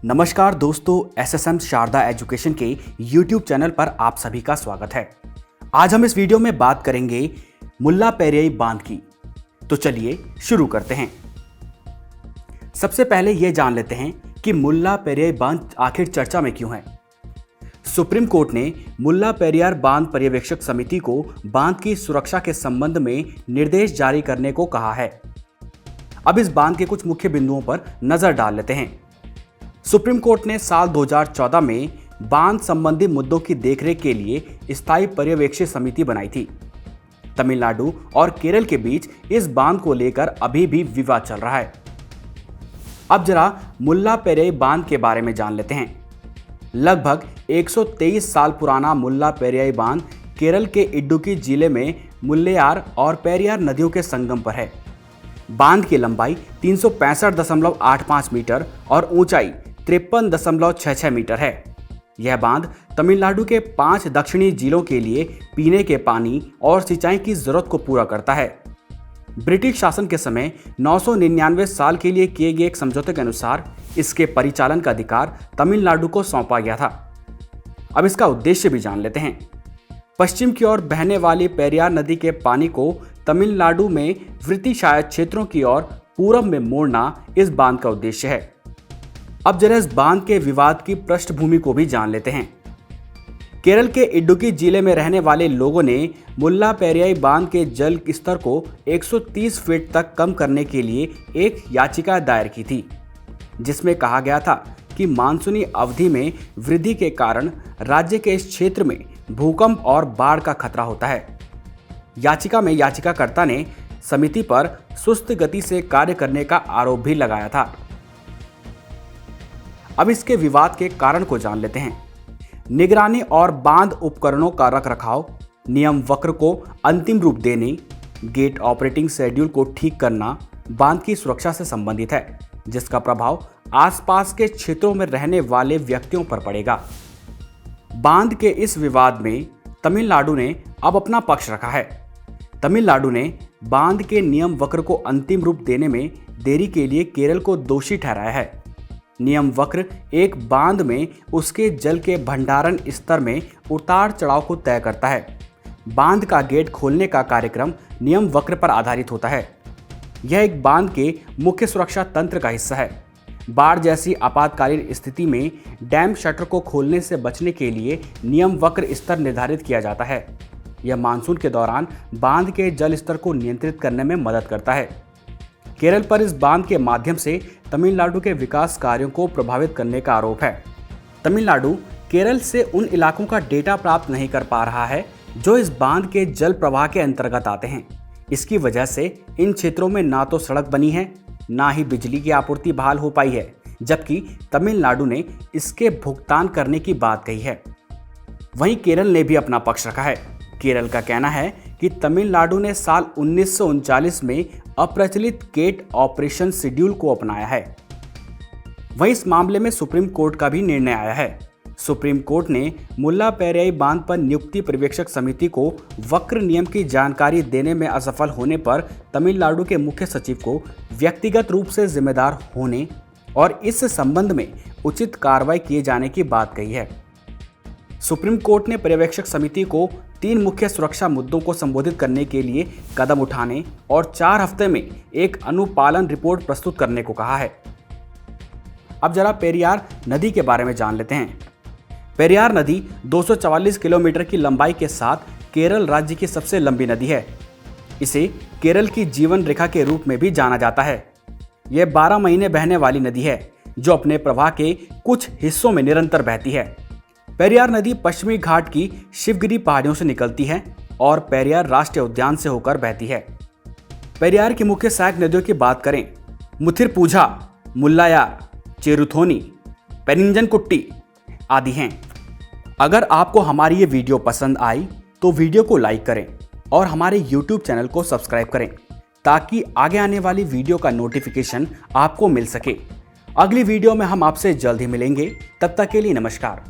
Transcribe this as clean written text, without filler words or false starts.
नमस्कार दोस्तों, SSM Sharda education के YouTube चैनल पर आप सभी का स्वागत है। आज हम इस वीडियो में बात करेंगे मुल्ला पेरियाई बांध की। तो चलिए शुरू करते हैं। सबसे पहले यह जान लेते हैं कि मुल्ला पेरियाई बांध आखिर चर्चा में क्यों है। सुप्रीम कोर्ट ने मुल्ला पेरियार बांध पर्यवेक्षक समिति को बांध की सुरक्षा के संबंध में निर्देश जारी करने को कहा है। अब इस बांध के कुछ मुख्य बिंदुओं पर नजर डाल लेते हैं। सुप्रीम कोर्ट ने साल 2014 में बांध संबंधी मुद्दों की देखरेख के लिए स्थायी पर्यवेक्षक समिति बनाई थी। तमिलनाडु और केरल के बीच इस बांध को लेकर अभी भी विवाद चल रहा है। अब जरा मुल्ला पेरियाई बांध के बारे में जान लेते हैं। लगभग 123 साल पुराना मुल्ला पेरियाई बांध केरल के इडुक्की जिले में मुल्लैयार और पेरियार नदियों के संगम पर है। बांध की लंबाई 365.85 मीटर और ऊंचाई 53.66 मीटर है। यह बांध तमिलनाडु के 5 दक्षिणी जिलों के लिए पीने के पानी और सिंचाई की जरूरत को पूरा करता है। ब्रिटिश शासन के समय 999 साल के लिए किए गए एक समझौते के अनुसार इसके परिचालन का अधिकार तमिलनाडु को सौंपा गया था। अब इसका उद्देश्य भी जान लेते हैं। पश्चिम की ओर बहने वाली पेरियार नदी के पानी को तमिलनाडु में वृत्तिशायद क्षेत्रों की ओर पूरब में मोड़ना इस बांध का उद्देश्य है। अब जरा इस बांध के विवाद की पृष्ठभूमि को भी जान लेते हैं। केरल के इडुक्की जिले में रहने वाले लोगों ने मुल्ला पेरियाई बांध के जल स्तर को 130 फीट तक कम करने के लिए एक याचिका दायर की थी, जिसमें कहा गया था कि मानसूनी अवधि में वृद्धि के कारण राज्य के इस क्षेत्र में भूकंप और बाढ़ का खतरा होता है। याचिका में याचिकाकर्ता ने समिति पर सुस्त गति से कार्य करने का आरोप भी लगाया था। अब इसके विवाद के कारण को जान लेते हैं। निगरानी और बांध उपकरणों का रखरखाव, नियम वक्र को अंतिम रूप देने, गेट ऑपरेटिंग शेड्यूल को ठीक करना बांध की सुरक्षा से संबंधित है, जिसका प्रभाव आसपास के क्षेत्रों में रहने वाले व्यक्तियों पर पड़ेगा। बांध के इस विवाद में तमिलनाडु ने अब अपना पक्ष रखा है। तमिलनाडु ने बांध के नियम वक्र को अंतिम रूप देने में देरी के लिए केरल को दोषी ठहराया है। नियम वक्र एक बांध में उसके जल के भंडारण स्तर में उतार चढ़ाव को तय करता है। बांध का गेट खोलने का कार्यक्रम नियम वक्र पर आधारित होता है। यह एक बांध के मुख्य सुरक्षा तंत्र का हिस्सा है। बाढ़ जैसी आपातकालीन स्थिति में डैम शटर को खोलने से बचने के लिए नियम वक्र स्तर निर्धारित किया जाता है। यह मानसून के दौरान बांध के जल स्तर को नियंत्रित करने में मदद करता है। केरल पर इस बांध के माध्यम से तमिलनाडु के विकास कार्यों को प्रभावित करने का आरोप है। तमिलनाडु केरल से उन इलाकों का डेटा प्राप्त नहीं कर पा रहा है जो इस बांध के जल प्रवाह के अंतर्गत आते हैं। इसकी वजह से इन क्षेत्रों में ना तो सड़क बनी है, ना ही बिजली की आपूर्ति बहाल हो पाई है, जबकि तमिलनाडु ने इसके भुगतान करने की बात कही है। वहीं केरल ने भी अपना पक्ष रखा है। केरल का कहना है कि तमिलनाडु ने साल 1939 में अप्रचलित गेट ऑपरेशन शेड्यूल को अपनाया है। वहीं इस मामले में सुप्रीम कोर्ट का भी निर्णय आया है। सुप्रीम कोर्ट ने मुल्ला पेरियाई बांध पर नियुक्ति पर्यवेक्षक समिति को वक्र नियम की जानकारी देने में असफल होने पर तमिलनाडु के मुख्य सचिव को व्यक्तिगत रूप से जिम्मेदार होने और इस संबंध में उचित कार्रवाई किए जाने की बात कही है। सुप्रीम कोर्ट ने पर्यवेक्षक समिति को 3 मुख्य सुरक्षा मुद्दों को संबोधित करने के लिए कदम उठाने और 4 हफ्ते में एक अनुपालन रिपोर्ट प्रस्तुत करने को कहा है। अब जरा पेरियार नदी के बारे में जान लेते हैं। पेरियार नदी 244 किलोमीटर की लंबाई के साथ केरल राज्य की सबसे लंबी नदी है। इसे केरल की जीवन रेखा के रूप में भी जाना जाता है। यह 12 महीने बहने वाली नदी है, जो अपने प्रवाह के कुछ हिस्सों में निरंतर बहती है। पेरियार नदी पश्चिमी घाट की शिवगिरी पहाड़ियों से निकलती है और पेरियार राष्ट्रीय उद्यान से होकर बहती है। पेरियार की मुख्य सहायक नदियों की बात करें, मुथिरपुझा, मुल्लायार, चेरुथोनी, पेरिंजनकुट्टी आदि हैं। अगर आपको हमारी ये वीडियो पसंद आई तो वीडियो को लाइक करें और हमारे YouTube चैनल को सब्सक्राइब करें, ताकि आगे आने वाली वीडियो का नोटिफिकेशन आपको मिल सके। अगली वीडियो में हम आपसे जल्द ही मिलेंगे। तब तक के लिए नमस्कार।